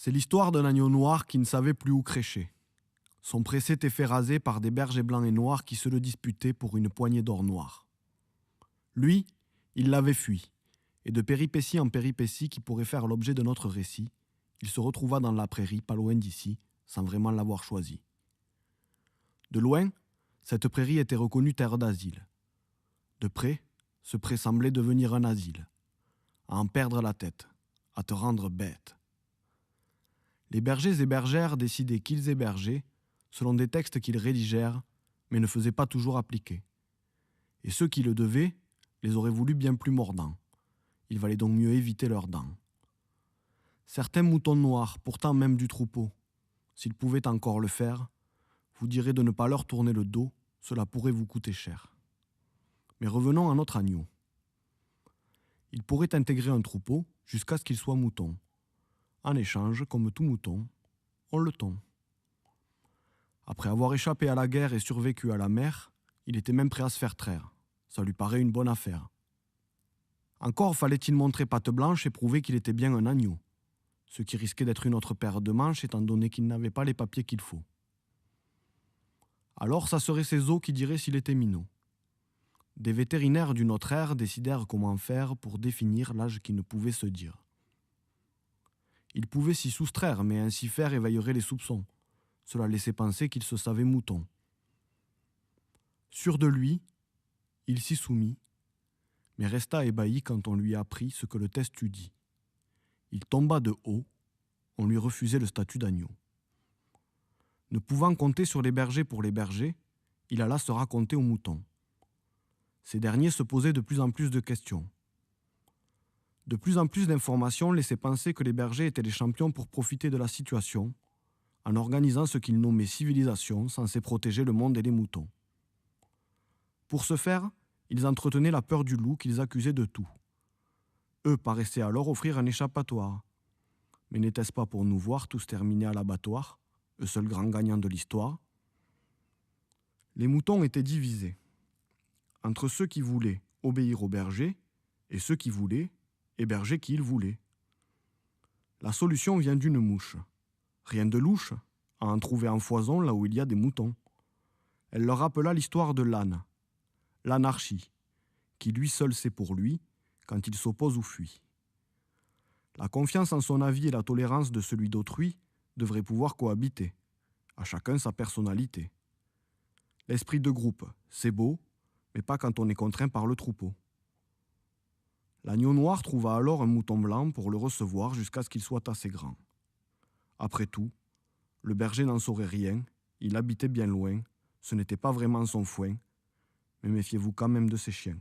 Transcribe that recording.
C'est l'histoire d'un agneau noir qui ne savait plus où crécher. Son pré s'était fait raser par des bergers blancs et noirs qui se le disputaient pour une poignée d'or noir. Lui, il l'avait fui, et de péripétie en péripétie qui pourrait faire l'objet de notre récit, il se retrouva dans la prairie, pas loin d'ici, sans vraiment l'avoir choisi. De loin, cette prairie était reconnue terre d'asile. De près, ce pré semblait devenir un asile, à en perdre la tête, à te rendre bête. Les bergers et bergères décidaient qu'ils hébergeaient, selon des textes qu'ils rédigèrent, mais ne faisaient pas toujours appliquer. Et ceux qui le devaient les auraient voulu bien plus mordants. Il valait donc mieux éviter leurs dents. Certains moutons noirs, pourtant même du troupeau, s'ils pouvaient encore le faire, vous direz de ne pas leur tourner le dos, cela pourrait vous coûter cher. Mais revenons à notre agneau. Il pourrait intégrer un troupeau jusqu'à ce qu'il soit mouton. En échange, comme tout mouton, on le tond. Après avoir échappé à la guerre et survécu à la mer, il était même prêt à se faire traire. Ça lui paraît une bonne affaire. Encore fallait-il montrer patte blanche et prouver qu'il était bien un agneau, ce qui risquait d'être une autre paire de manches étant donné qu'il n'avait pas les papiers qu'il faut. Alors ça serait ses os qui diraient s'il était minot. Des vétérinaires d'une autre ère décidèrent comment faire pour définir l'âge qui ne pouvait se dire. Il pouvait s'y soustraire, mais ainsi faire éveillerait les soupçons. Cela laissait penser qu'il se savait mouton. Sûr de lui, il s'y soumit, mais resta ébahi quand on lui apprit ce que le test eût dit. Il tomba de haut, on lui refusait le statut d'agneau. Ne pouvant compter sur les bergers pour les bergers, il alla se raconter aux moutons. Ces derniers se posaient de plus en plus de questions. De plus en plus d'informations laissaient penser que les bergers étaient les champions pour profiter de la situation, en organisant ce qu'ils nommaient civilisation, censée protéger le monde et les moutons. Pour ce faire, ils entretenaient la peur du loup qu'ils accusaient de tout. Eux paraissaient alors offrir un échappatoire. Mais n'était-ce pas pour nous voir tous terminer à l'abattoir, eux seuls grands gagnants de l'histoire? Les moutons étaient divisés entre ceux qui voulaient obéir aux bergers et ceux qui voulaient héberger qui ils voulaient. La solution vient d'une mouche. Rien de louche à en trouver en foison là où il y a des moutons. Elle leur rappela l'histoire de l'âne, l'anarchie, qui lui seul sait pour lui quand il s'oppose ou fuit. La confiance en son avis et la tolérance de celui d'autrui devraient pouvoir cohabiter, à chacun sa personnalité. L'esprit de groupe, c'est beau, mais pas quand on est contraint par le troupeau. L'agneau noir trouva alors un mouton blanc pour le recevoir jusqu'à ce qu'il soit assez grand. Après tout, le berger n'en saurait rien, il habitait bien loin, ce n'était pas vraiment son foin, mais méfiez-vous quand même de ses chiens.